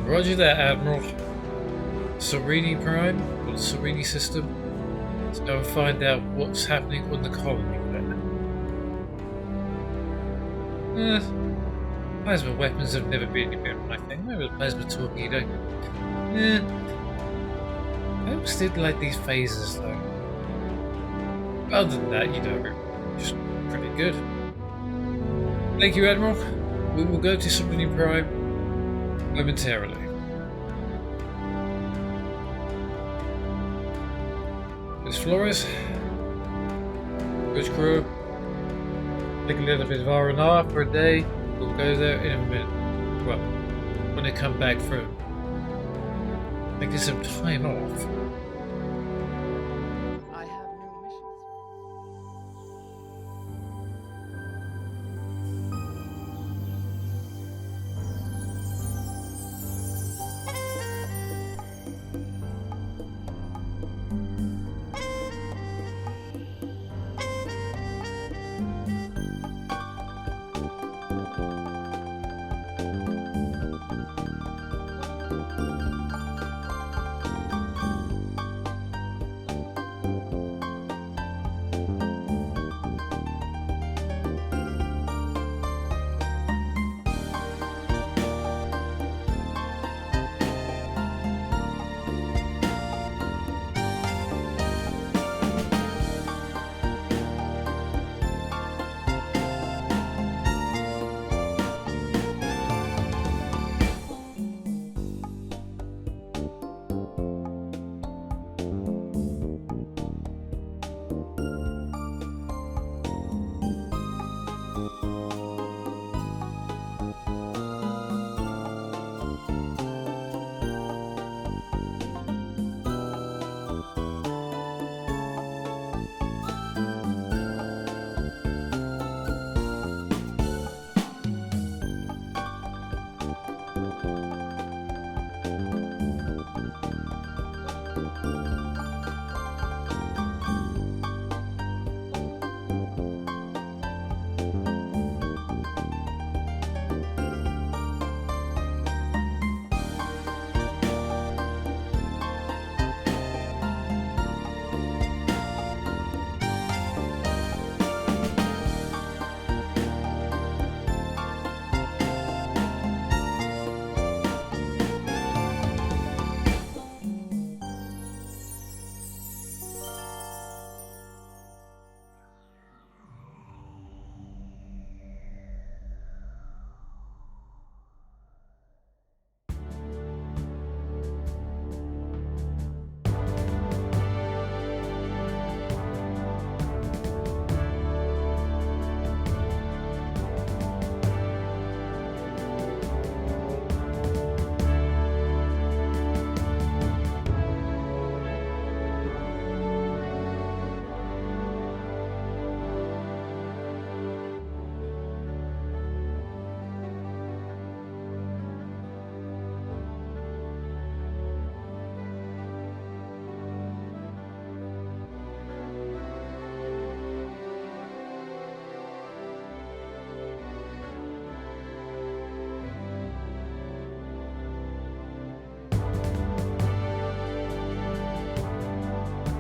Roger that, Admiral. Serenity Prime, or the Serenity system. Let's go and find out what's happening on the colony there. Plasma weapons have never been any better, I think. Maybe the plasma torpedo. I always did like these phases though. Other than that, just pretty good. Thank you, Admiral. We will go to Serenity Prime momentarily. Miss Flores, good crew. Take a little bit of R&R for a day. We'll go there in a minute. Well, when they come back through. Taking some time off. I have new missions.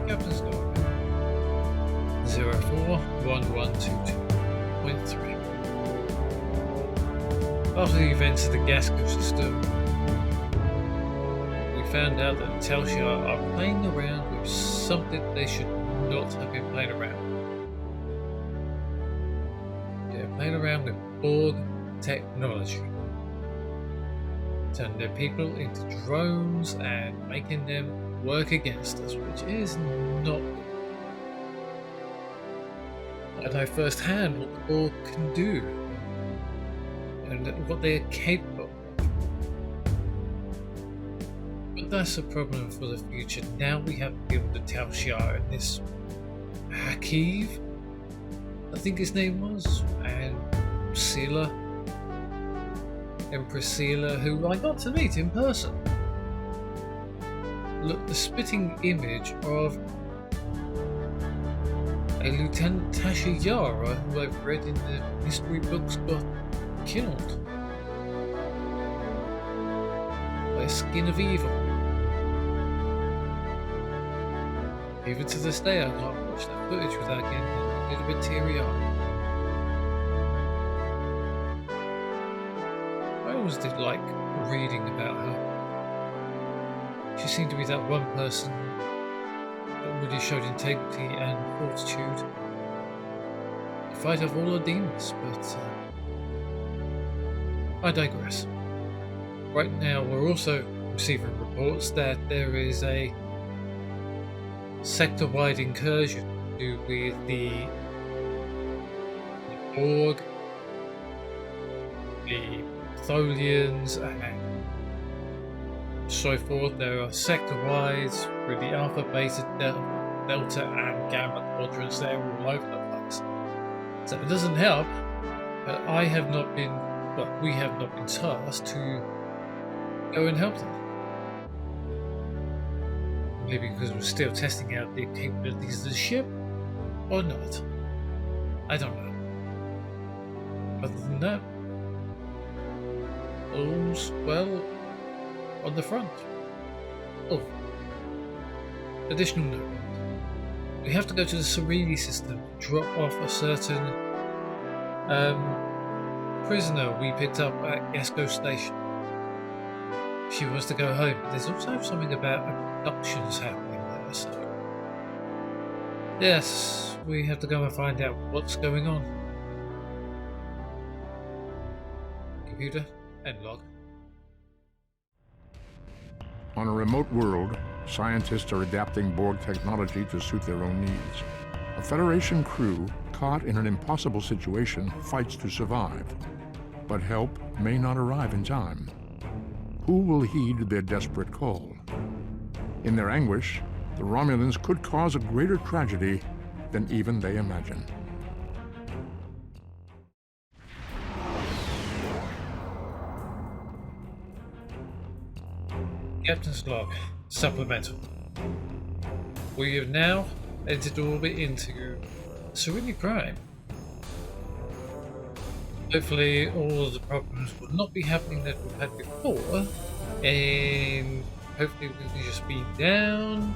Captain's log 041122.3. After the events of the Gasco system, we found out that the Tal Shiar are playing around with something they should not have been playing around. They're playing around with Borg technology. Turning their people into drones and making them work against us, which is not good. I know firsthand what the Borg can do and what they're capable of. But that's a problem for the future. Now we have to deal with the Tal Shiar and this Hakiv, I think his name was, and Sela, Empress Sela, who I got to meet in person. Look, the spitting image of a Lieutenant Tasha Yara, who I've read in the history books, got killed. by a skin of evil. Even to this day, I can't watch that footage without getting a little bit teary-eyed. I always did like reading about her. She seemed to be that one person that really showed integrity and fortitude to fight off all her demons, but I digress. Right now, we're also receiving reports that there is a sector-wide incursion to do with the Borg, the Tholians, and so forth. There are sector-wide with the Alpha, Beta, Delta, and Gamma quadrants there all over the place. So it doesn't help, but we have not been tasked to go and help them. Maybe because we're still testing out the capabilities of the ship, or not. I don't know. Other than that, all's well on the front. Oh, additional note. We have to go to the Serene system to drop off a certain prisoner we picked up at Gasco Station. She was to go home, but there's also something about abductions happening there, so yes, we have to go and find out what's going on. Computer, end log. On a remote world, scientists are adapting Borg technology to suit their own needs. A Federation crew, caught in an impossible situation, fights to survive. But help may not arrive in time. Who will heed their desperate call? In their anguish, the Romulans could cause a greater tragedy than even they imagine. Captain's log, supplemental. We have now entered orbit into Serene Prime. Hopefully all of the problems will not be happening that we've had before, and hopefully we can just be down,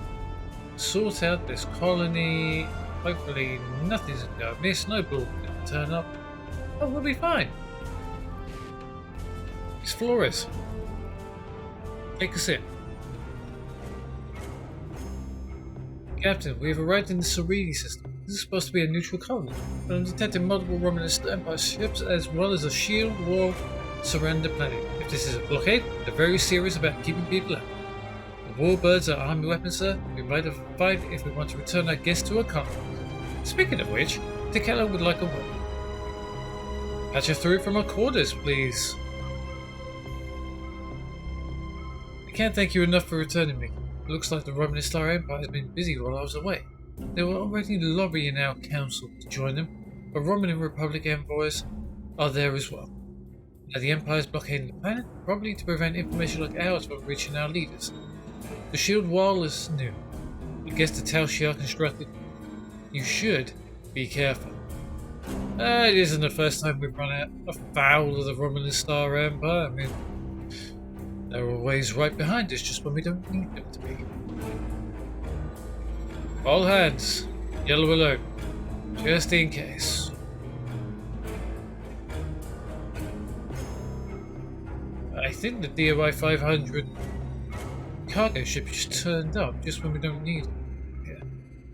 sort out this colony, hopefully nothing's going to go amiss, no bull can turn up, but we'll be fine. Explorers, take us in. Captain, we have arrived in the Serene system. This is supposed to be a neutral colony, but I'm detecting multiple Romulan Empire ships as well as a shield wall surrounding the planet. If this is a blockade, they're very serious about keeping people out. The warbirds are army weapons, sir. We might have a fight if we want to return our guests to our colony. Speaking of which, Tequila would like a word. Patch her through from our quarters, please. I can't thank you enough for returning me. It looks like the Romulan Star Empire has been busy while I was away. They were already lobbying our council to join them, but Romulan Republic envoys are there as well. Now the Empire is blockading the planet, probably to prevent information like ours from reaching our leaders. The shield wall is new. I guess the Tal Shiar constructed. You should be careful. It isn't the first time we've run out afoul of the Romulan Star Empire. I mean, they're always right behind us just when we don't need them to be. All hands, yellow alert, just in case. I think the DOI 500 cargo ship just turned up just when we don't need it. Yeah.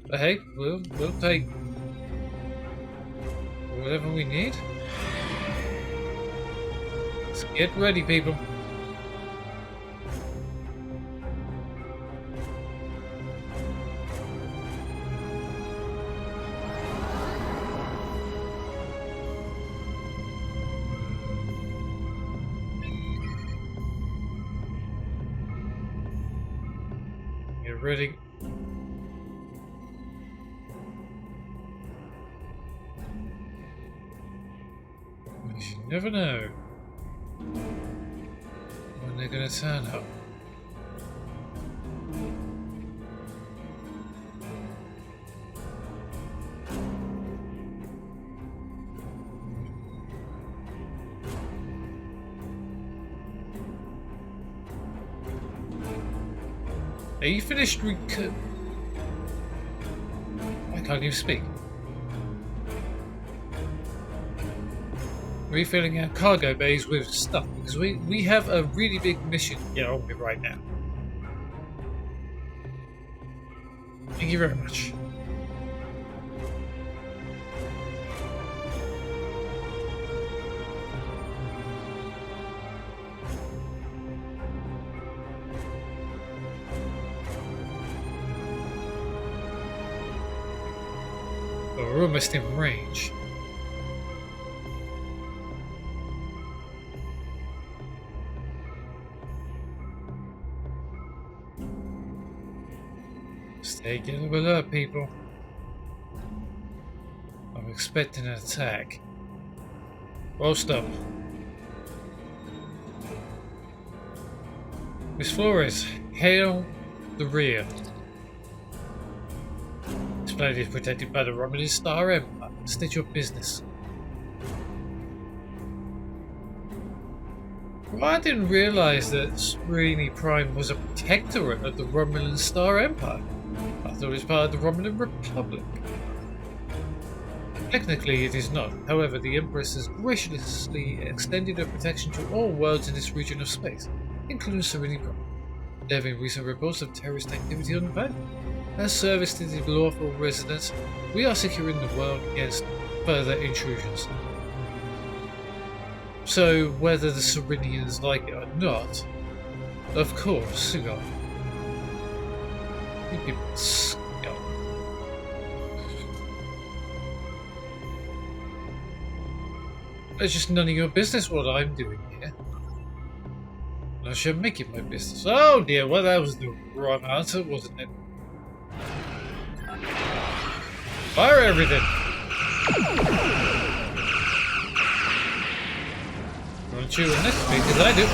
But hey, we'll take whatever we need. Let's get ready, people. Ready. You never know when they're going to turn up. Are you finished I can't even speak. Refilling our cargo bays with stuff because we have a really big mission to get on with right now. Thank you very much. Oh, we're almost in range. Stay getting alert, people. I'm expecting an attack. Well, stop. Miss Flores, hail the rear. This planet is protected by the Romulan Star Empire. State your business. Well, I didn't realize that Serene Prime was a protectorate of the Romulan Star Empire. I thought it was part of the Romulan Republic. Technically, it is not. However, the Empress has graciously extended her protection to all worlds in this region of space, including Serene Prime. There have been recent reports of terrorist activity on the planet. As service to the lawful residents, we are securing the world against further intrusions. So, whether the Serenians like it or not, of course, you know, you people scum. It's just none of your business what I'm doing here. I should make it my business. Oh dear, well that was the wrong answer, wasn't it? Fire everything! Don't you in this speed as I do.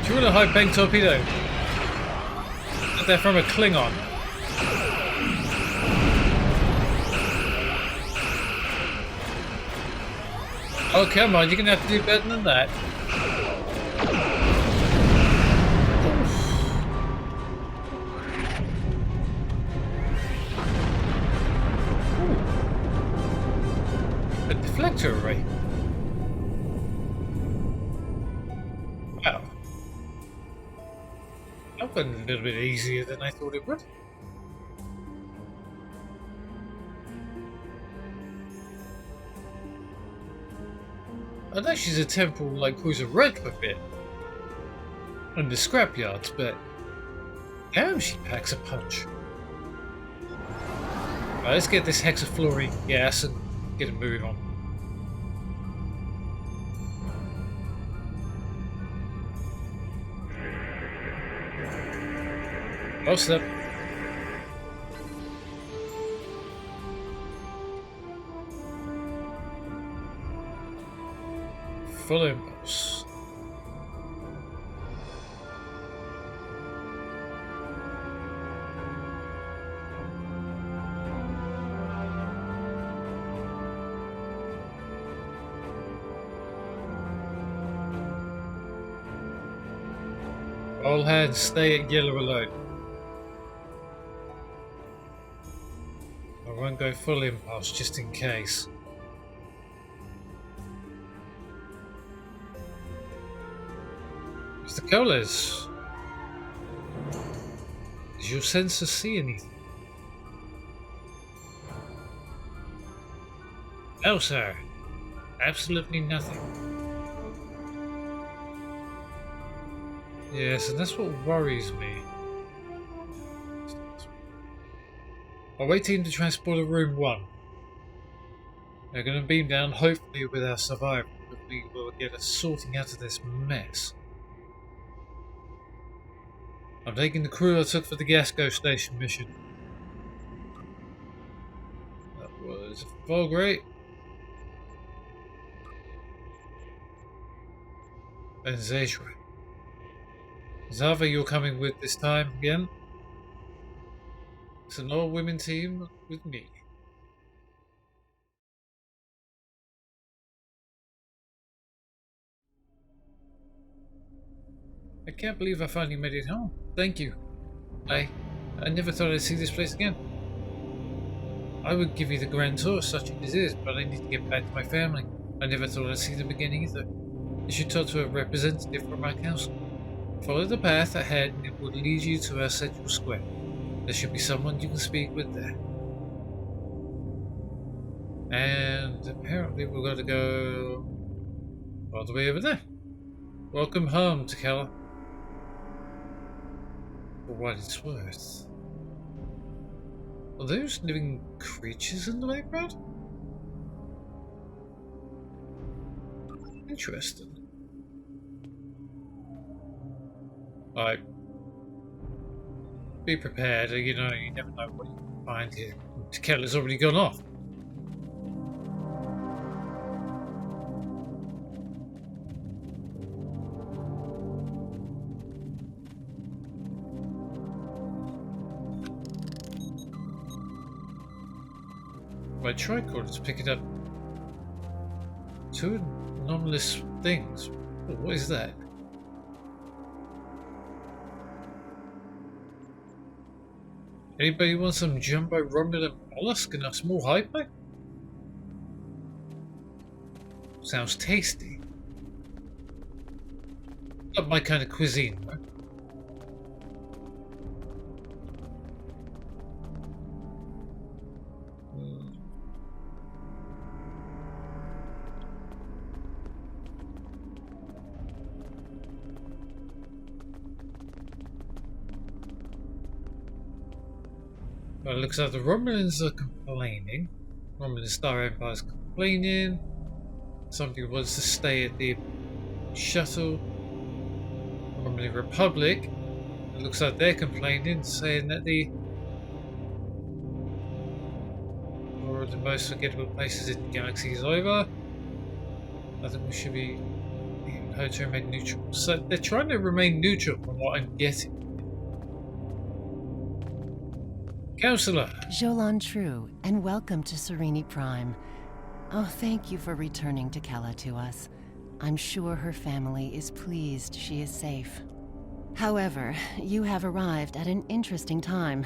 Do you want a high bank torpedo? Got that from a Klingon. Oh come on, you're gonna have to do better than that. A deflector array. Wow. That went a little bit easier than I thought it would. I know she's a temple like Cruiser Red for a bit. And the scrapyards, but damn, she packs a punch. Right, let's get this hexafluorine gas and get it moving on. Close up. Full impulse. All hands stay at yellow alert. I won't go full impulse just in case. Mr. Coles, does your sensor see anything? No, sir. Absolutely nothing. Yes, and that's what worries me. I'll wait team to transport to room 1. They're going to beam down, hopefully with our survivor, but we will get us sorting out of this mess. I'm taking the crew I took for the Gasco station mission. That was fog rate. And Zedra. Zava, you're coming with this time again. It's an all-women team with me. I can't believe I finally made it home. Thank you. I never thought I'd see this place again. I would give you the grand tour, such as it is, but I need to get back to my family. I never thought I'd see them again either. You should talk to a representative from our council. Follow the path ahead and it will lead you to our central square. There should be someone you can speak with there. And apparently we're going to go all the way over there. Welcome home, Takela. For what it's worth. Are those living creatures in the background? Interesting. Alright. Be prepared, you know, you never know what you can find here. Takela's already gone off. My tricorder's picking up two anomalous things. Oh, what is that? Anybody want some jumbo Romulan mollusk and a small hyper? Sounds tasty. Not my kind of cuisine, though. Well, it looks like the Romulans are complaining. Romulan Star Empire is complaining. Somebody wants to stay at the shuttle. Romulan Republic. It looks like they're complaining, saying that one of the most forgettable places in the galaxy is over. I think we should be heard to remain neutral. So they're trying to remain neutral from what I'm getting. Counselor! Jolan True, and welcome to Serini Prime. Oh, thank you for returning Takela to us. I'm sure her family is pleased she is safe. However, you have arrived at an interesting time.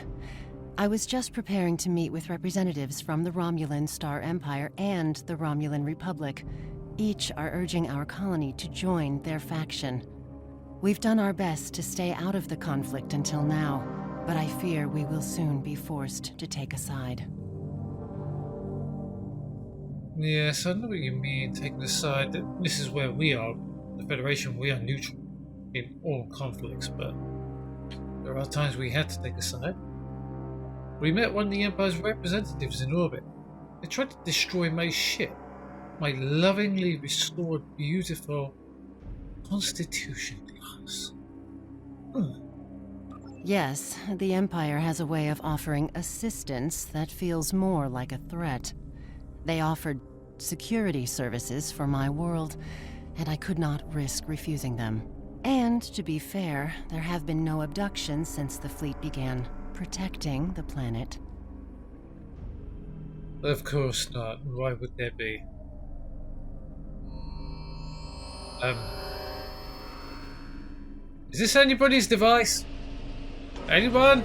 I was just preparing to meet with representatives from the Romulan Star Empire and the Romulan Republic. Each are urging our colony to join their faction. We've done our best to stay out of the conflict until now, but I fear we will soon be forced to take a side. Yes, I know what you mean, taking a side. This is where we are. The Federation, we are neutral in all conflicts, but there are times we had to take a side. We met one of the Empire's representatives in orbit. They tried to destroy my ship. My lovingly restored, beautiful Constitution class. Yes, the Empire has a way of offering assistance that feels more like a threat. They offered security services for my world, and I could not risk refusing them. And, to be fair, there have been no abductions since the fleet began protecting the planet. Of course not. Why would there be? Is this anybody's device? Anyone?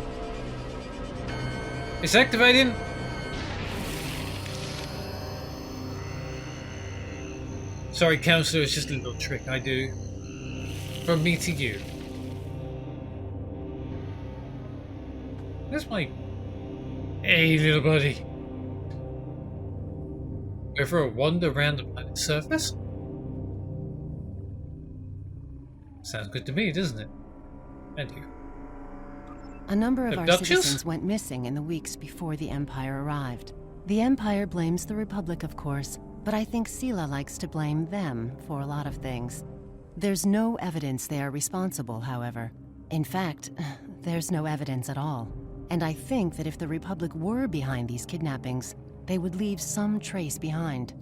It's activating. Sorry, Counselor, it's just a little trick I do. From me to you. That's my... Hey, little buddy. Go for a wander around the planet's surface? Sounds good to me, doesn't it? And you. A number of our Abductions? citizens went missing in the weeks before the Empire arrived. The Empire blames the Republic, of course, but I think Sela likes to blame them for a lot of things. There's no evidence they are responsible, however. In fact, there's no evidence at all. And I think that if the Republic were behind these kidnappings, they would leave some trace behind.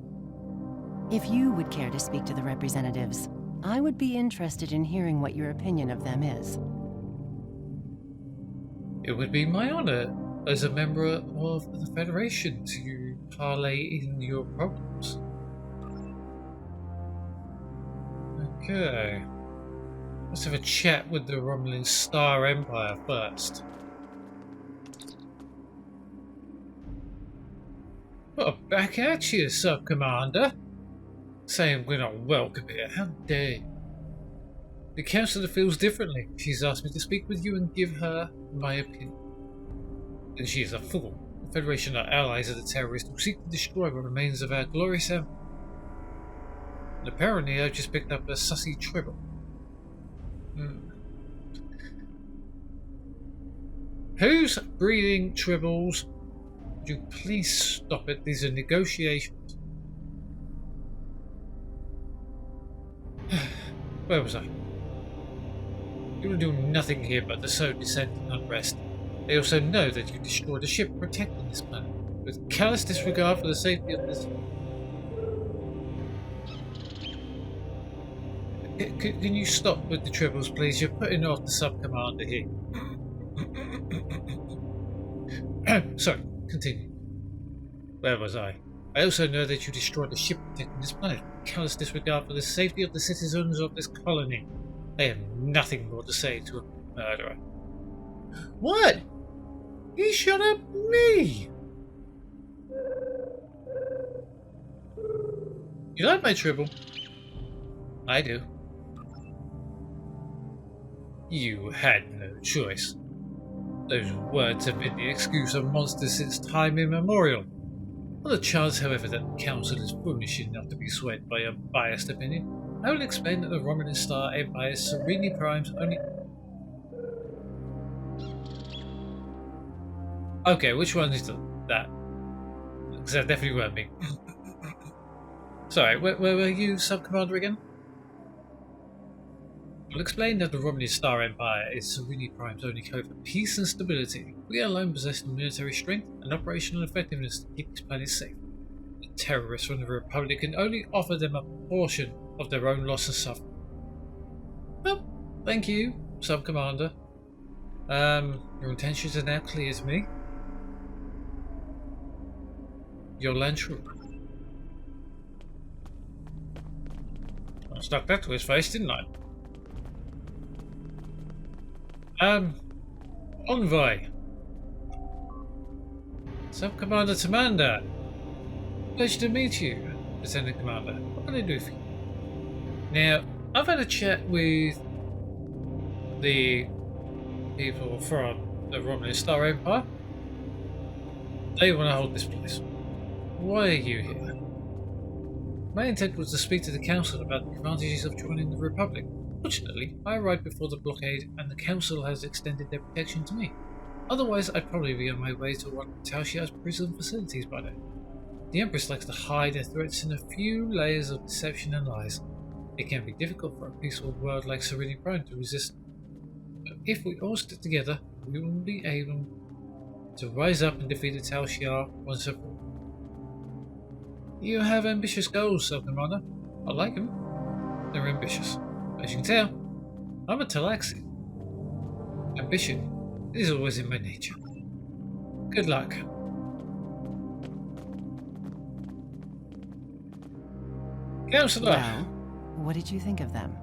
If you would care to speak to the representatives, I would be interested in hearing what your opinion of them is. It would be my honor as a member of the Federation to parlay in your problems. Okay. Let's have a chat with the Romulan Star Empire first. Well, back at you, Sub-Commander. Saying we're not welcome here. How dare you? The Councillor feels differently. She's asked me to speak with you and give her my opinion. And she is a fool. The Federation are allies of the terrorists who seek to destroy what remains of our glorious empire. And apparently I've just picked up a sussy tribble. Who's breeding tribbles? Would you please stop it? These are negotiations. Where was I? You will do nothing here but to sow dissent and unrest. They also know that you destroyed a ship protecting this planet, with callous disregard for the safety of this. Can you stop with the tribbles, please? You're putting off the sub-commander here. Sorry, continue. Where was I? I also know that you destroyed a ship protecting this planet, with callous disregard for the safety of the citizens of this colony. I have nothing more to say to a murderer. What? He shot at me! You like my tribble? I do. You had no choice. Those words have been the excuse of monsters since time immemorial. On the chance, however, that the Council is foolish enough to be swayed by a biased opinion, I will explain that the Romulan Star Empire is Serenely Prime's only... Okay, which one is that? Because that definitely weren't me. Sorry, where were you, Sub-Commander, again? I'll explain that the Romulan Star Empire is Serenely Prime's only code for peace and stability. We alone possess the military strength and operational effectiveness to keep this planet safe. The terrorists from the Republic can only offer them a portion of their own loss and suffering. Well, thank you, Sub-Commander. Your intentions are now clear to me. Your land true. I stuck that to his face, didn't I? Envoy. Sub-Commander Tamander. Pleasure to meet you, Lieutenant Commander. What can I do for you? Now, I've had a chat with the people from the Romulan Star Empire. They want to hold this place. Why are you here? My intent was to speak to the Council about the advantages of joining the Republic. Fortunately, I arrived before the blockade and the Council has extended their protection to me. Otherwise, I'd probably be on my way to one of Tal Shiar's prison facilities by now. The Empress likes to hide her threats in a few layers of deception and lies. It can be difficult for a peaceful world like Serenity Prime to resist. But if we all stick together, we will be able to rise up and defeat the Tal Shiar once and for all. You have ambitious goals, Sub-Commander. I like them. They're ambitious. As you can tell, I'm a Talaxi. Ambition is always in my nature. Good luck. Councillor! Well, what did you think of them?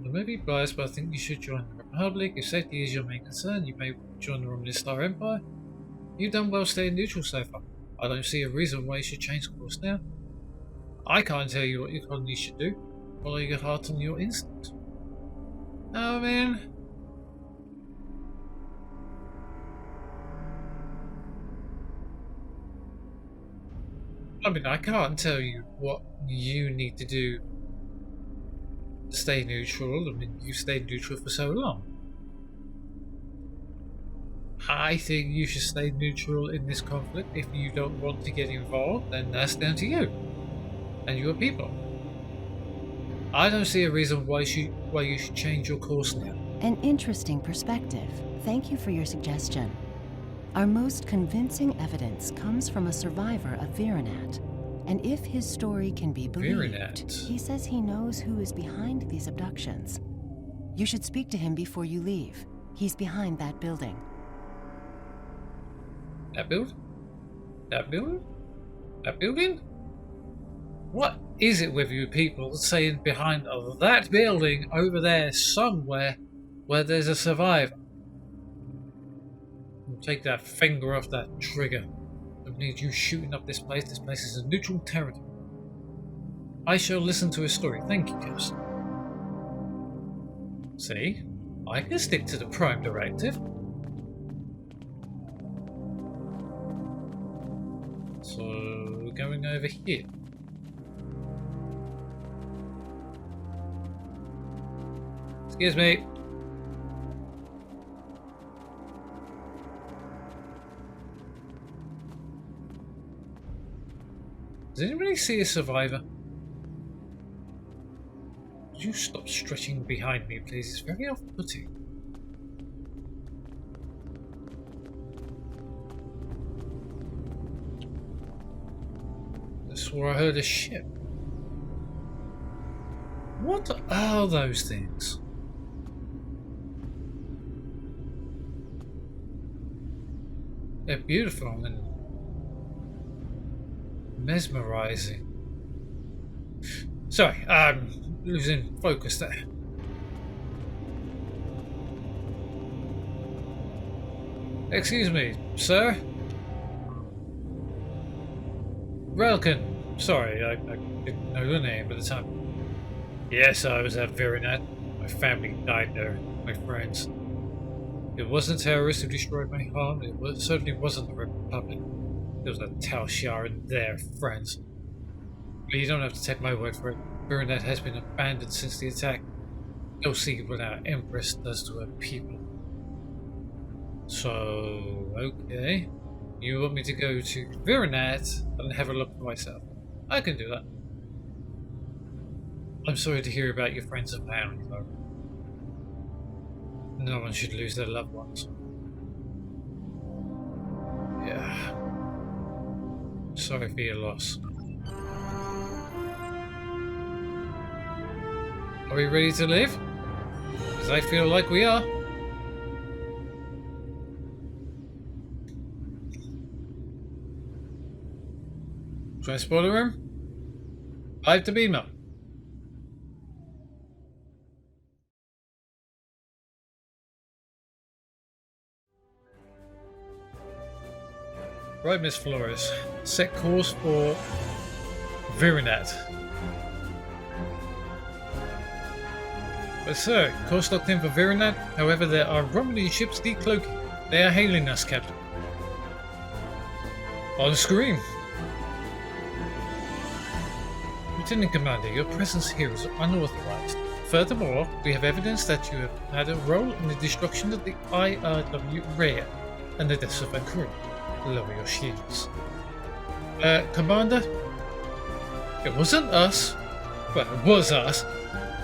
I may be biased, but I think you should join the Republic. If safety is your main concern, you may join the Romulan Star Empire. You've done well staying neutral so far. I don't see a reason why you should change course now. I can't tell you what your colony should do. Follow your heart and your instinct. Oh man. I mean, I can't tell you what you need to do to stay neutral. I mean, you've stayed neutral for so long. I think you should stay neutral in this conflict. If you don't want to get involved, then that's down to you and your people. I don't see a reason why you should change your course now. An interesting perspective. Thank you for your suggestion. Our most convincing evidence comes from a survivor of Virinat. And if his story can be believed, Virinat. he says he knows who is behind these abductions. You should speak to him before you leave. He's behind that building. That build? That building? That building? What is it with you people saying behind that building over there somewhere where there's a survivor? Take that finger off that trigger. Don't need you shooting up this place. This place is a neutral territory. I shall listen to his story. Thank you, Captain. See? I can stick to the Prime Directive. So, we're going over here. Excuse me. Does anybody see a survivor? Would you stop stretching behind me, please? It's very off-putting. I swore I heard a ship. What are those things? They're beautiful and mesmerizing. Sorry, I'm losing focus there. Excuse me, sir? Relkin. Sorry, I didn't know your name at the time. Yes, I was at Virinat. My family died there, my friends. It wasn't terrorists who destroyed my home. It certainly wasn't the Republic. It was a Tal Shiar and their friends. But you don't have to take my word for it. Virinat has been abandoned since the attack. Go see what our Empress does to her people. So, okay. You want me to go to Virinat and have a look for myself? I can do that. I'm sorry to hear about your friends and family, though. No one should lose their loved ones. Yeah. Sorry for your loss. Are we ready to leave? Because I feel like we are. Transporter room? 5 to beamer. Right, Miss Flores. Set course for Virinat. But sir, course locked in for Virinat. However, there are Romulan ships decloaking. They are hailing us, Captain. On screen. Lieutenant Commander, your presence here is unauthorized. Furthermore, we have evidence that you have had a role in the destruction of the IRW Rhea and the deaths of our crew. Lower your shields. Commander? It wasn't us. Well, it was us,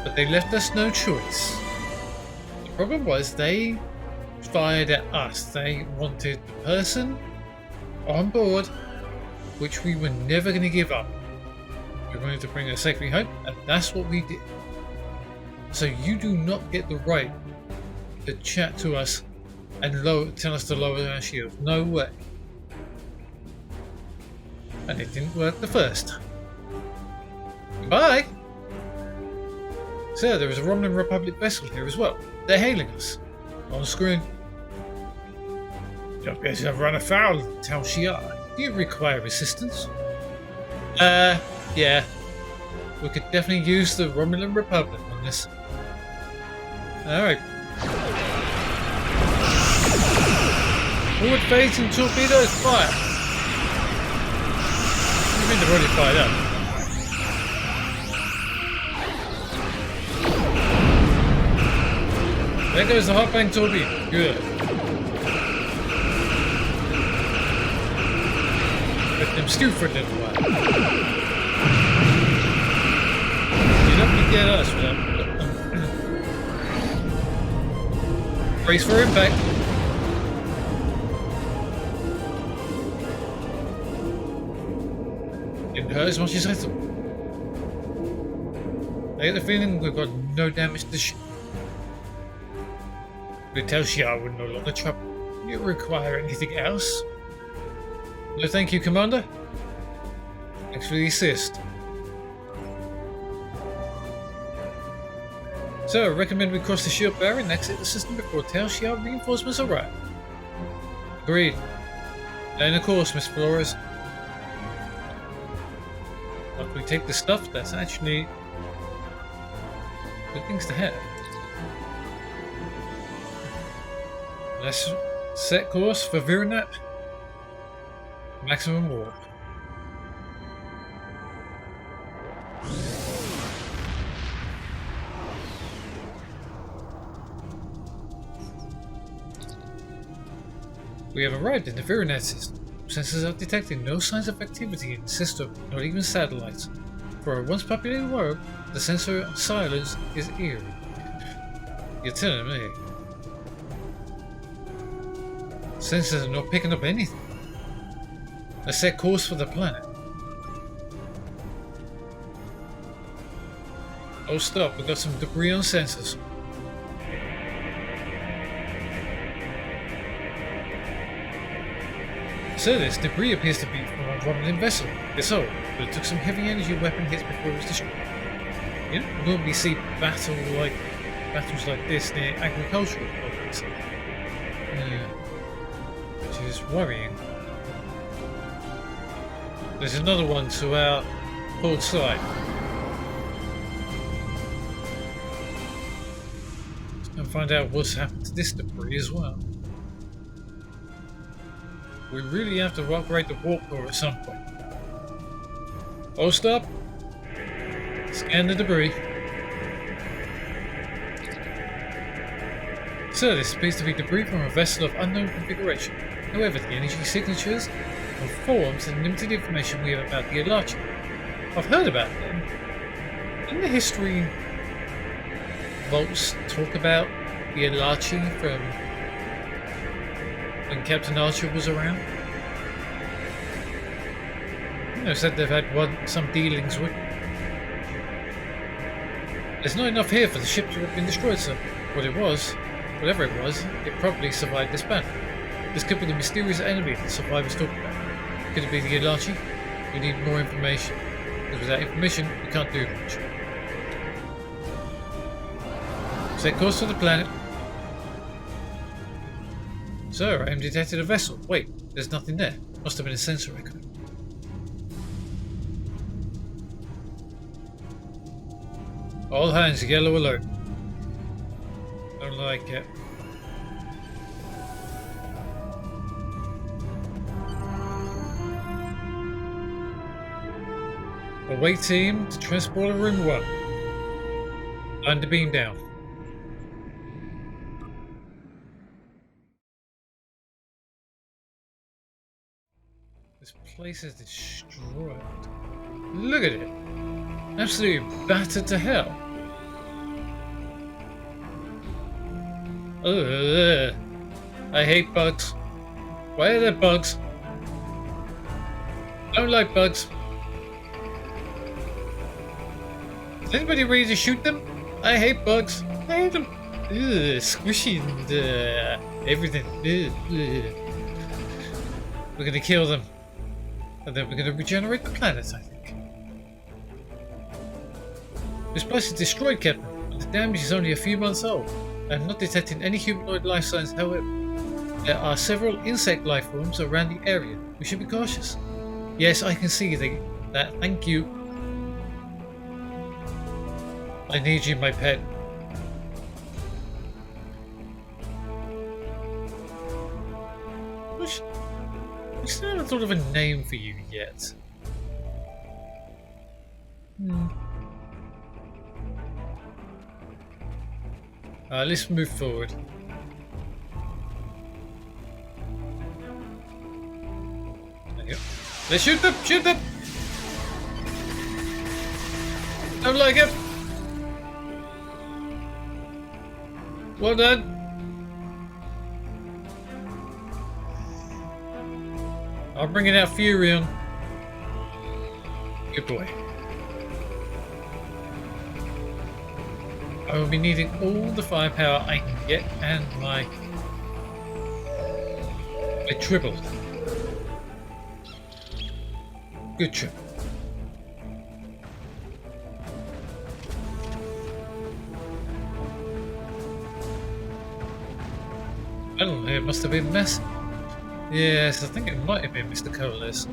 but they left us no choice. The problem was they fired at us. They wanted the person on board, which we were never going to give up. We wanted to bring her safely home, and that's what we did. So you do not get the right to chat to us and tell us to lower our shields. No way. And it didn't work the first time. Goodbye! Sir, there is a Romulan Republic vessel here as well. They're hailing us. On screen. Don't guess I've run afoul of Tal Shiar. Do you require assistance? Yeah. We could definitely use the Romulan Republic on this. Alright. Forward facing torpedoes fire. I think they've already fired up. There goes the hot bank torpedo. Good. Let them stew for a little while. You're not going to get us without. Brace for impact. Didn't hurt as much as I thought. I get the feeling we've got no damage to the ship. The Tal Shiar would no longer trouble. You require anything else? No thank you, Commander. Thanks for the assist. So, I recommend we cross the shield barrier and exit the system before tail shield reinforcements arrive. Agreed. And of course, Miss Flores. After we take the stuff, that's actually good things to have. Let's set course for Virinat. Maximum warp. We have arrived in the Virinat system. Sensors are detecting no signs of activity in the system, not even satellites. For a once populated world, the sensor silence is eerie. You're telling me. Sensors are not picking up anything. Let's set course for the planet. Oh stop, we got some debris on sensors. So this debris appears to be from a Romulan vessel. It's old, but it took some heavy energy weapon hits before it was destroyed. You don't normally see battles like this near agricultural projects. Yeah. Which is worrying. There's another one to our port side. Let's go and find out what's happened to this debris as well. We really have to operate the warp core at some point. Oh, stop! Scan the debris. So, this appears to be debris from a vessel of unknown configuration. However, the energy signatures and forms and limited information we have about the Alachi. I've heard about them. In the history vaults talk about the Alachi from when Captain Archer was around. Said they've had some dealings with. There's not enough here for the ship to have been destroyed, so whatever it was, it probably survived this battle. This could be the mysterious enemy the survivors talk about. Could it be the Alachi? We need more information, because without information, we can't do much. Set course to the planet. Sir, I am detected a vessel. Wait, there's nothing there. Must have been a sensor echo. All hands, yellow alert. Don't like it. Await team to transporter room 1. Time to beam down. This place is destroyed. Look at it. Absolutely battered to hell. Ugh. I hate bugs. Why are there bugs? Don't like bugs. Is anybody ready to shoot them? I hate bugs. I hate them. Ugh, squishy and everything. Ugh. We're gonna kill them. And then we're gonna regenerate the planet, I think. This place is destroyed, Captain. The damage is only a few months old. I am not detecting any humanoid life signs, however. There are several insect life forms around the area. We should be cautious. Yes, I can see that. Thank you. I need you, my pet. We still haven't thought of a name for you yet. Let's move forward. There you go. Let's shoot them! Shoot them! Don't like it! Well done! I'll bring it out Furion. Good boy. I will be needing all the firepower I can get and my triple. Good job. I don't know, it must have been messy. Yes, I think it might have been Mr. Colorless.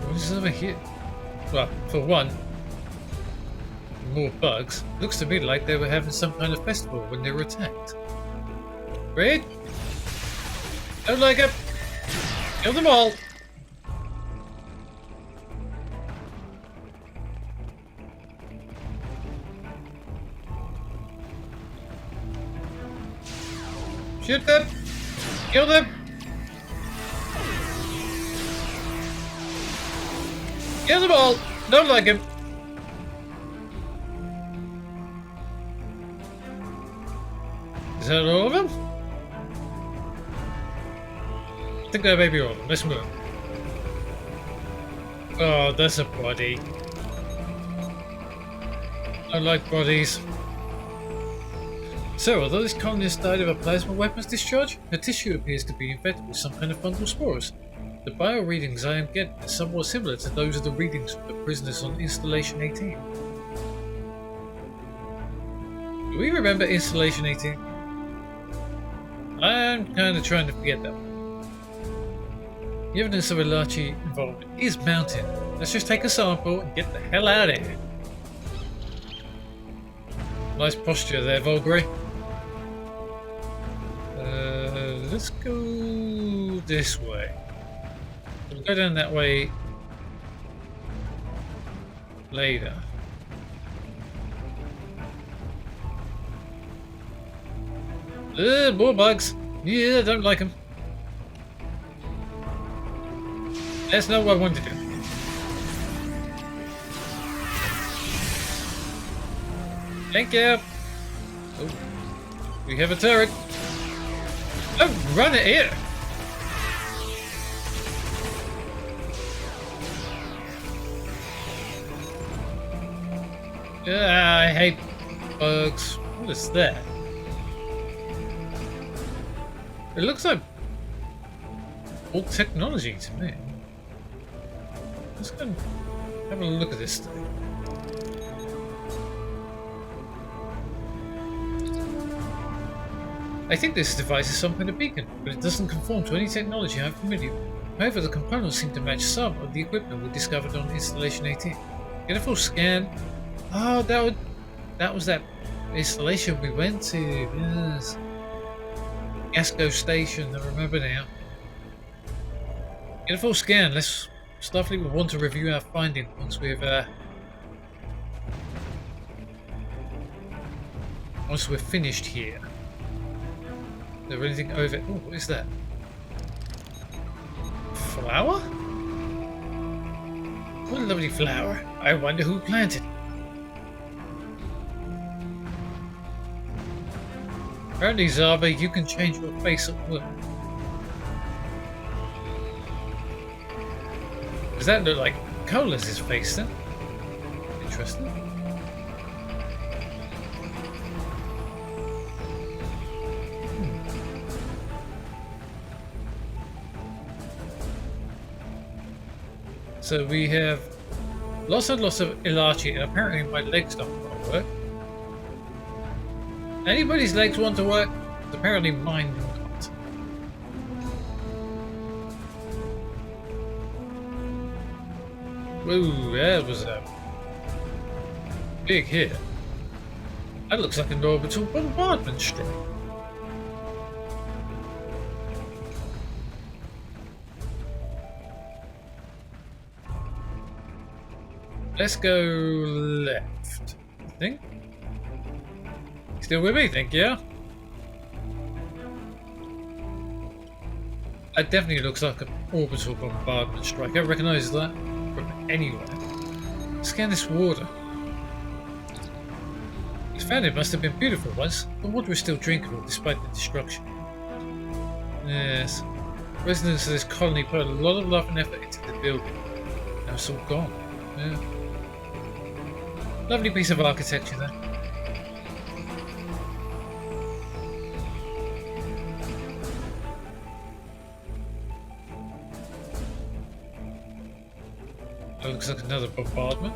What is over here? Well, for one, more bugs. Looks to me like they were having some kind of festival when they were attacked. Raid? Don't like it. Kill them all. Shoot them. Kill them. Kill them all. Don't like him. Is that all of them? I think that may be all of them. Let's move. Oh, that's a body. I like bodies. So, although this colonist died of a plasma weapons discharge, her tissue appears to be infected with some kind of fungal spores. The bio readings I am getting are somewhat similar to those of the readings from the prisoners on Installation 18. Do we remember Installation 18? I'm kind of trying to forget that one. The evidence of Elachi involvement is mounting. Let's just take a sample and get the hell out of here. Nice posture there, Volgray. Let's go this way. We'll go down that way later. More bugs. Yeah, I don't like them. That's not what I wanted to do. Thank you. Oh, we have a turret. Oh, run it here. I hate bugs. What is that? It looks like old technology to me. Let's go and have a look at this thing. I think this device is some kind of beacon, but it doesn't conform to any technology I'm familiar with. However, the components seem to match some of the equipment we discovered on Installation 18. Get a full scan. Oh, that was that installation we went to. Yes. Gasco Station, I remember now. Get a full scan. Starfleet will want to review our findings once we're finished here. Is there anything over? Oh, what is that? Flower? What a lovely flower. I wonder who planted it. Apparently, Zava, you can change your face at will. Does that look like Colas' face then? Interesting. So we have lots and lots of Elachi, and apparently my legs don't want to work. Anybody's legs want to work? Apparently mine do not. Whoa, that was a big hit. That looks like an orbital bombardment strike. Let's go left, I think. Still with me, thank you. That definitely looks like an orbital bombardment strike. I recognise that from anywhere. Scan this water. It's found it must have been beautiful once. The water is still drinkable despite the destruction. Yes. Residents of this colony put a lot of love and effort into the building. Now it's all gone. Yeah. Lovely piece of architecture there. That looks like another bombardment.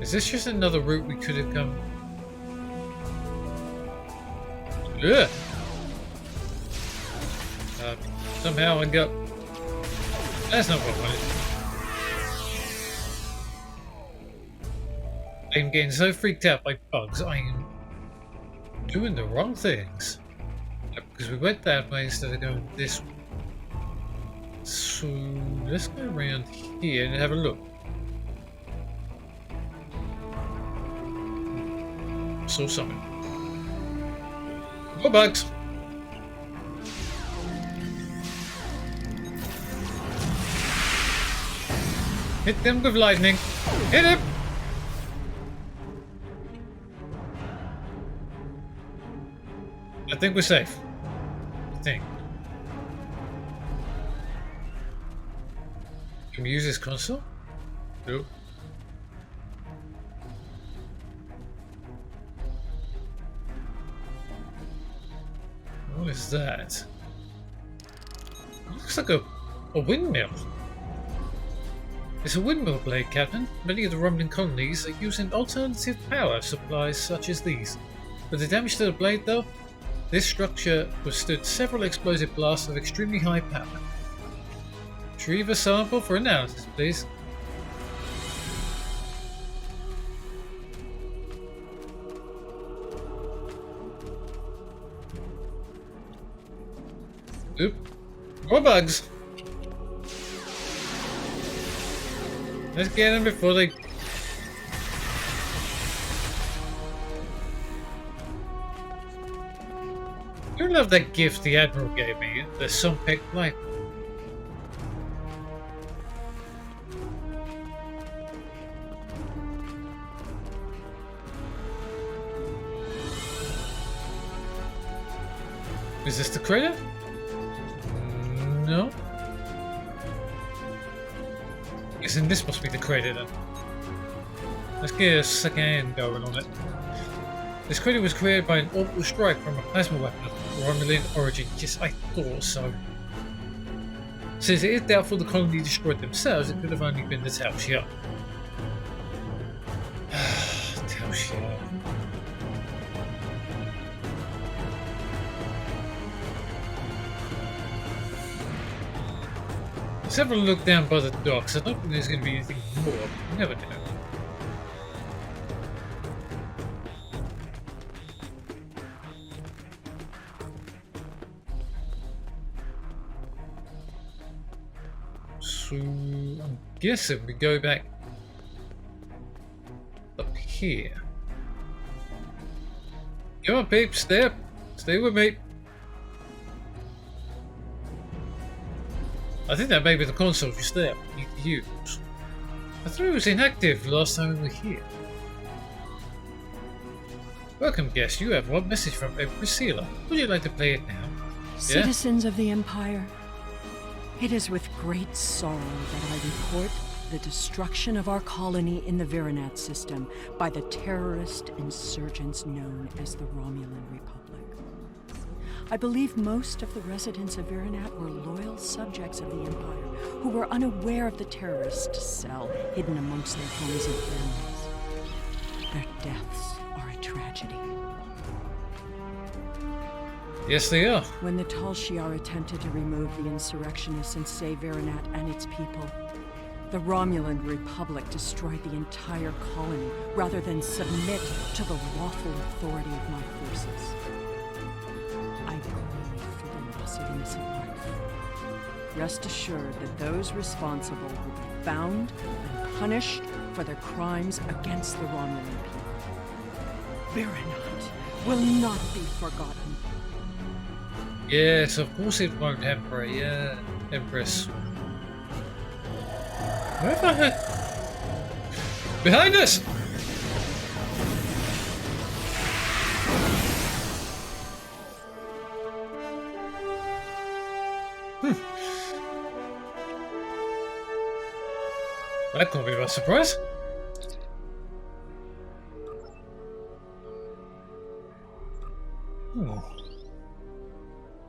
Is this just another route we could have come? Ugh. Somehow I got... That's not what I wanted. I'm getting so freaked out by bugs, I am doing the wrong things. Because we went that way instead of going this way. So let's go around here and have a look. Saw something. More bugs! Hit them with lightning! Hit him! I think we're safe. I think. Can we use this console? Nope. What is that? Looks like a windmill. It's a windmill blade, Captain. Many of the Romulan colonies are using alternative power supplies such as these. With the damage to the blade, though, this structure withstood several explosive blasts of extremely high power. Retrieve a sample for analysis, please. Oop. More bugs! Let's get them before they... I love that gift the Admiral gave me, the Sunpeck light. Is this the crater? No. Guess then this must be the crater then. Let's get a second hand going on it. This crater was created by an orbital strike from a plasma weapon of Romulan origin. Yes, I thought so. Since it is doubtful the colony destroyed themselves, it could have only been the Tau Xia. Tau Xia. Let's have a look down by the docks. I don't think there's going to be anything more. You never know. So I'm guessing we go back up here. Come on, peeps, stay with me. I think that may be the console just there. You can use. I thought it was inactive last time we were here. Welcome, guest. You have one message from Empress Sealer. Would you like to play it now? Citizens of the Empire, it is with great sorrow that I report the destruction of our colony in the Virinat system by the terrorist insurgents known as the Romulan Republic. I believe most of the residents of Virinat were loyal subjects of the Empire who were unaware of the terrorist cell hidden amongst their homes and families. Their deaths are a tragedy. Yes, they are. When the Tal Shiar attempted to remove the insurrectionists and save Virinat and its people, the Romulan Republic destroyed the entire colony rather than submit to the lawful authority of my forces. I grieve for the loss of innocent life. Rest assured that those responsible will be found and punished for their crimes against the Romulan people. Virinat will not be forgotten. Yes, of course it won't, Emperor. Yeah, Empress. Where have I heard? Behind us! That caught me by surprise. Hmm.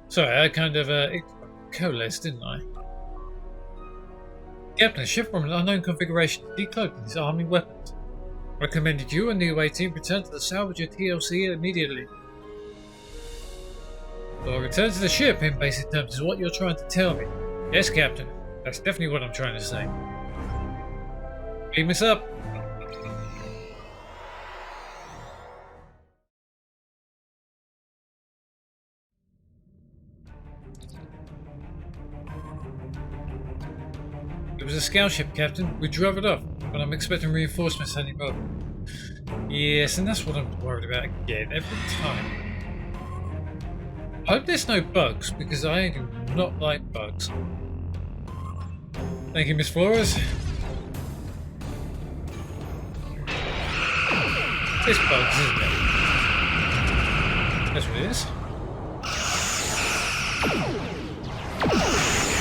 Sorry, I kind of coalesced, didn't I? Captain, a ship from an unknown configuration decloaked its army weapons. Recommended you and the away team return to the salvage TLC immediately. So return to the ship in basic terms is what you're trying to tell me. Yes, Captain. That's definitely what I'm trying to say. Beam us up. It was a scout ship, Captain. We drove it off, but I'm expecting reinforcements any moment. Yes, and that's what I'm worried about again, every time. I hope there's no bugs, because I do not like bugs. Thank you, Miss Flores. It's bugs, isn't it? That's what it is.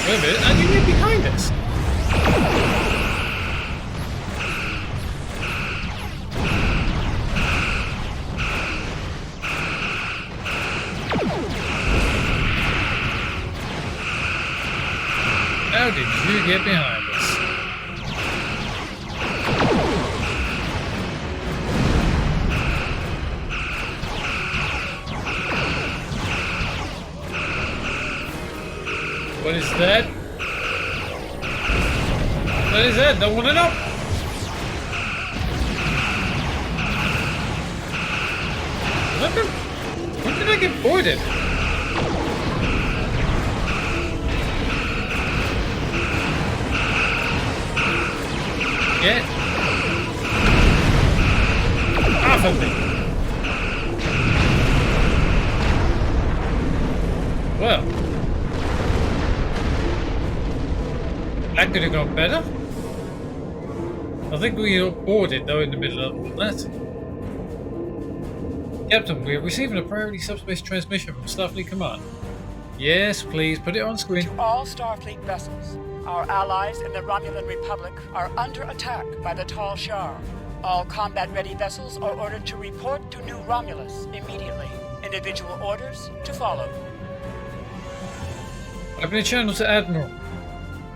Wait a minute, and you get behind us! How did you get behind us? What is that? What is that? Don't want to know. When did I get boarded? Get off of me. Well, that could have gone better. I think we got boarded though in the middle of all that. Captain, we are receiving a priority subspace transmission from Starfleet Command. Yes, please, put it on screen. To all Starfleet vessels, our allies in the Romulan Republic are under attack by the Tal Shar. All combat-ready vessels are ordered to report to New Romulus immediately. Individual orders to follow. Open a channel to Admiral.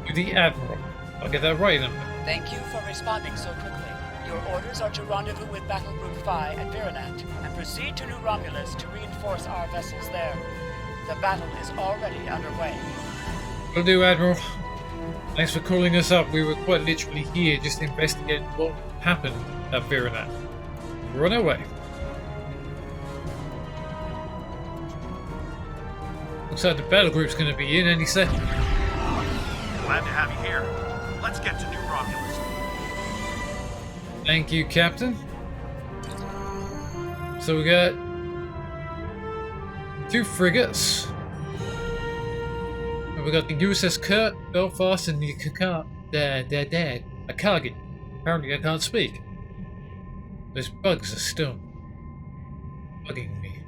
To the Admiral. I'll get that right in a minute. Thank you for responding so quickly. Your orders are to rendezvous with Battle Group Phi at Virinat and proceed to New Romulus to reinforce our vessels there. The battle is already underway. Will do, Admiral. Thanks for calling us up. We were quite literally here just investigating what happened at Virinat. We're on our way. Looks like the battle group's going to be in any second. Glad to have you here. Let's get to New Romulus. Thank you, Captain. So we got 2 frigates. And we got the USS Kurt, Belfast, and the Akagi. Apparently I can't speak. Those bugs are still bugging me.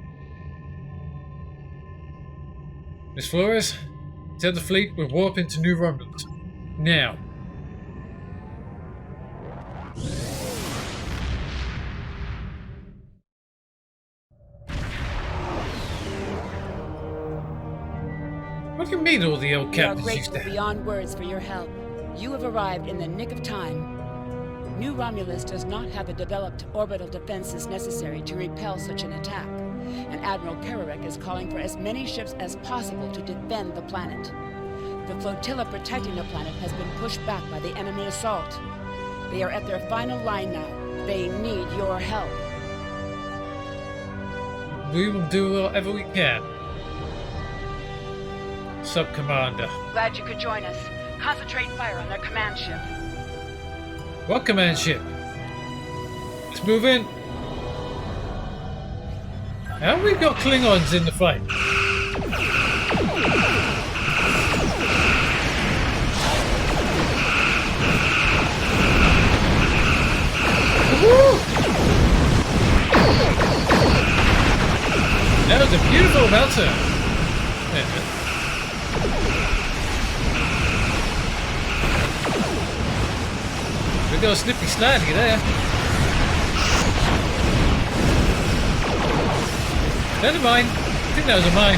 Miss Flores, tell the fleet we're warping to New Romulus. Now. What do you mean all the old We are captains used grateful to have? beyond words for your help. You have arrived in the nick of time. New Romulus does not have the developed orbital defenses necessary to repel such an attack, and Admiral Kerrick is calling for as many ships as possible to defend the planet. The flotilla protecting the planet has been pushed back by the enemy assault. They are at their final line now. They need your help. We will do whatever we can. Sub-Commander. Glad you could join us. Concentrate fire on their command ship. What command ship? Let's move in. How have we got Klingons in the fight? Woo! That was a beautiful melter. We got a slippy slidey there. Never mind. I think that was a mine.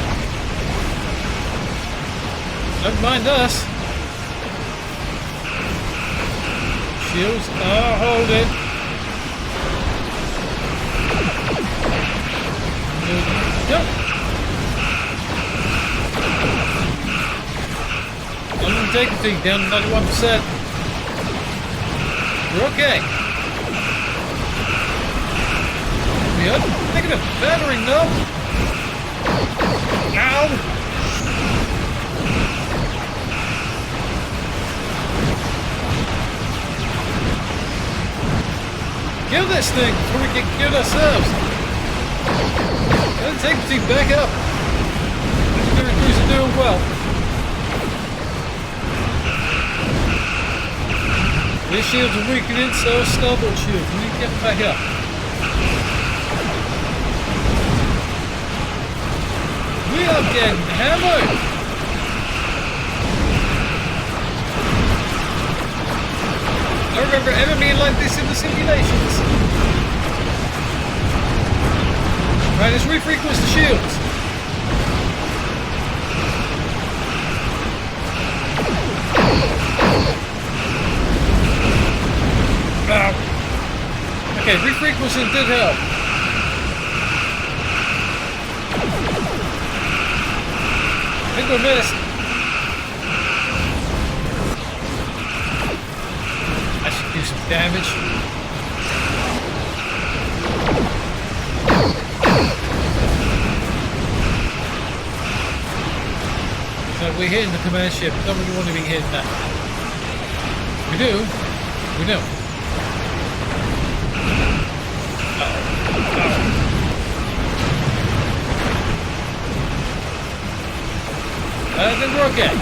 Don't mind us. Shields are holding. Jump. Integrity down to 91%. We're okay. We are negative battering though. Ow! Kill this thing before we get killed ourselves. Integrity back up. Legendary crews are doing well. These shields are weakening, so are starboard shields. We need to get back up. We are getting hammered! I remember ever being like this in the simulations. Right, let's refrequence the shields. Okay, refrequencing did help. I think we missed. I should do some damage. So we're hitting the command ship. Don't really want to be hitting that. We do. We know. I think we're okay.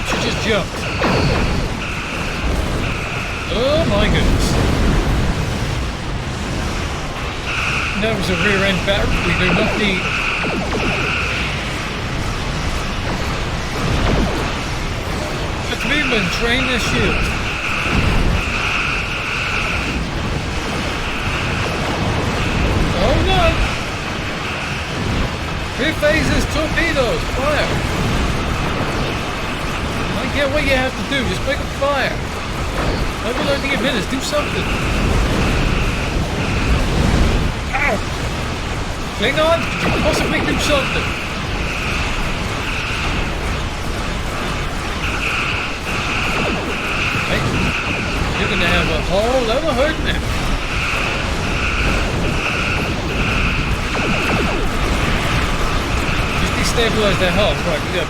She just jumped. Oh my goodness. That was a rear end battery. We do not need. Let's move and train their shields. Oh no! Three phases, torpedoes, fire! I get what you have to do, just make a fire. Overloading in minutes, do something. Ow! Hang on, could you possibly do something? Hey, you're gonna have a whole lot of hurt now. Stabilize their hull. Right, good.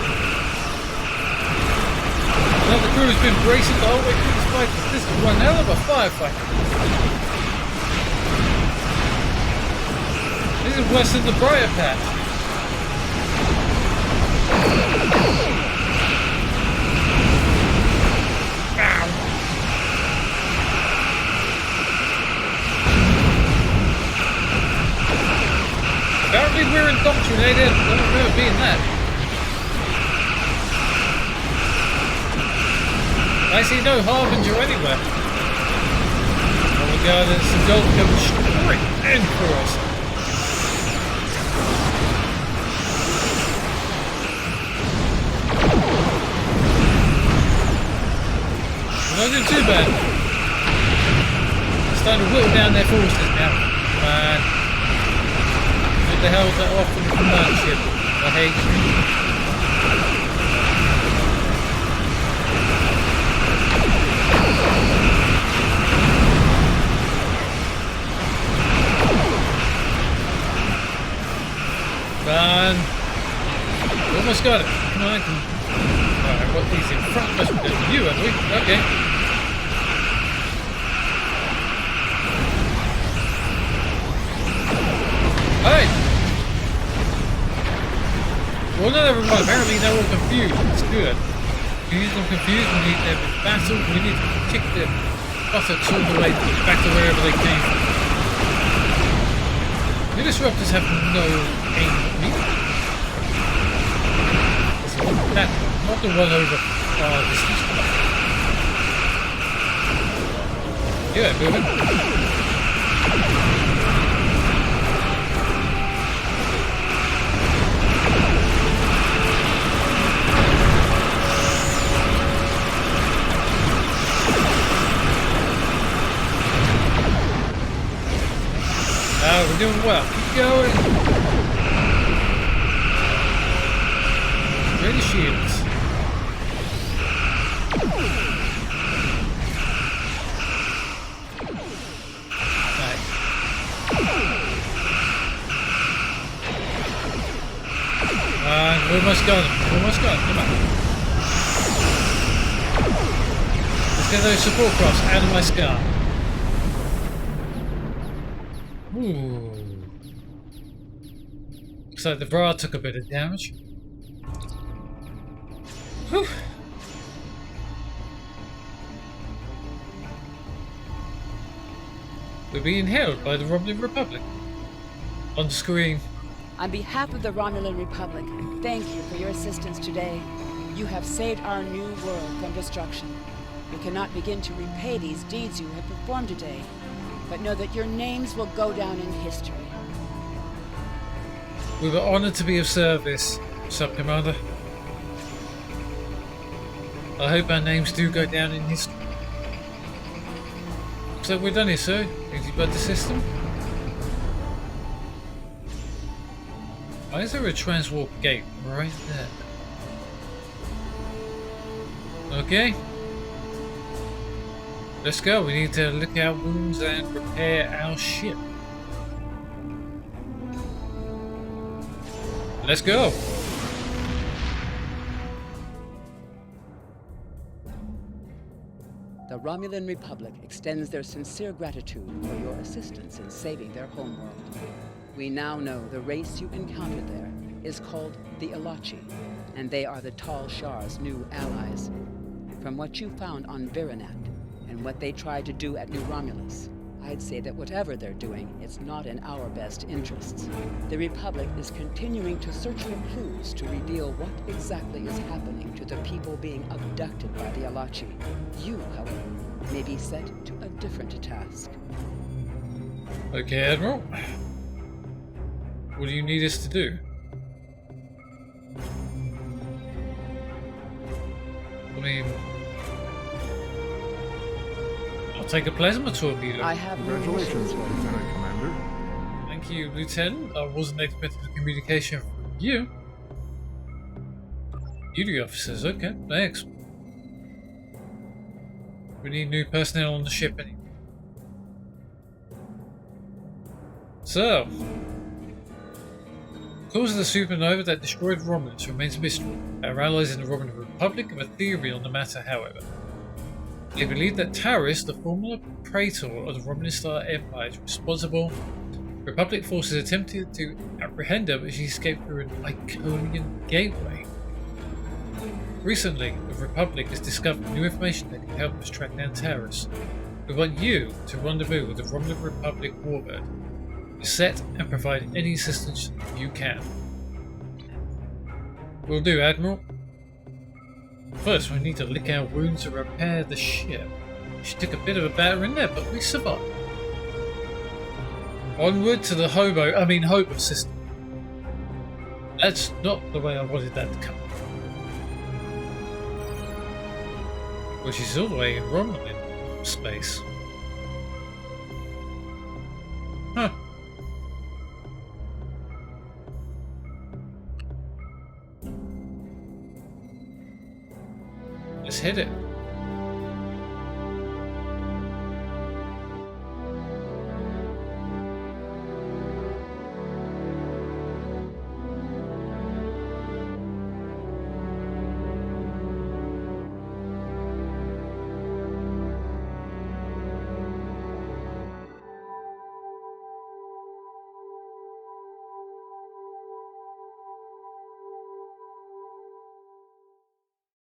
Now the crew has been bracing the whole way through this fight. This is one hell of a firefight. This is worse than the Briar Patch. Apparently we're indoctrinated. I don't remember being that. I see no harbinger anywhere. Oh my god, there's some gold coming straight in for us. We're not doing too bad. It's starting to whittle down their forces now. Man. What the hell is that off from the command ship? I hate you. Man. We almost got it. Come on, Alright, what these in front of us? You, have we? Okay. Hey! Well, not everyone. Apparently they're all confused. It's good. We need them confused. We need them in battle. We need to kick their buttocks all the way back to wherever they came from. The disruptors have no aim at me. That, not the one over far distance. Yeah, moving. well, we're doing well. Keep going. Ready shields. Right. We almost got him. We almost got him. Come on. Let's get those support crops out of my scar. Ooh. Looks like the bra took a bit of damage. Whew. We're being held by the Romulan Republic. On the screen. On behalf of the Romulan Republic, thank you for your assistance today. You have saved our new world from destruction. We cannot begin to repay these deeds you have performed today, but know that your names will go down in history. We were honored to be of service, Sub-Commander. I hope our names do go down in history. Looks like we're done here, sir. Did you bud the system? Why is there a transwarp gate right there? Okay. Let's go. We need to lick our wounds and repair our ship. Let's go. The Romulan Republic extends their sincere gratitude for your assistance in saving their homeworld. We now know the race you encountered there is called the Elachi, and they are the Tal Shar's new allies. From what you found on Virinat and what they tried to do at New Romulus, I'd say that whatever they're doing, it's not in our best interests. The Republic is continuing to search for clues to reveal what exactly is happening to the people being abducted by the Elachi. You, however, may be set to a different task. Okay, Admiral. What do you need us to do? I mean, I'll take a plasma torpedo. I have Congratulations, Lieutenant Commander. Thank you, Lieutenant. I wasn't expecting the communication from you. Duty officers, okay, thanks. We need new personnel on the ship anyway. So, the cause of the supernova that destroyed Romulus remains a mystery. Our allies in the Romulan Republic have a theory on the matter, however. They believe that Taurus, the former praetor of the Romulan Star Empire, is responsible. Republic forces attempted to apprehend her, but she escaped through an Iconian gateway. Recently, the Republic has discovered new information that can help us track down Taurus. We want you to rendezvous with the Romulan Republic warbird. Set and provide any assistance you can. Will do, Admiral. First, we need to lick our wounds and repair the ship. She took a bit of a battering there, but we survived. Onward to the Hobo system. That's not the way I wanted that to come. Which is all the way in Romulan space. Huh. Let's hit it.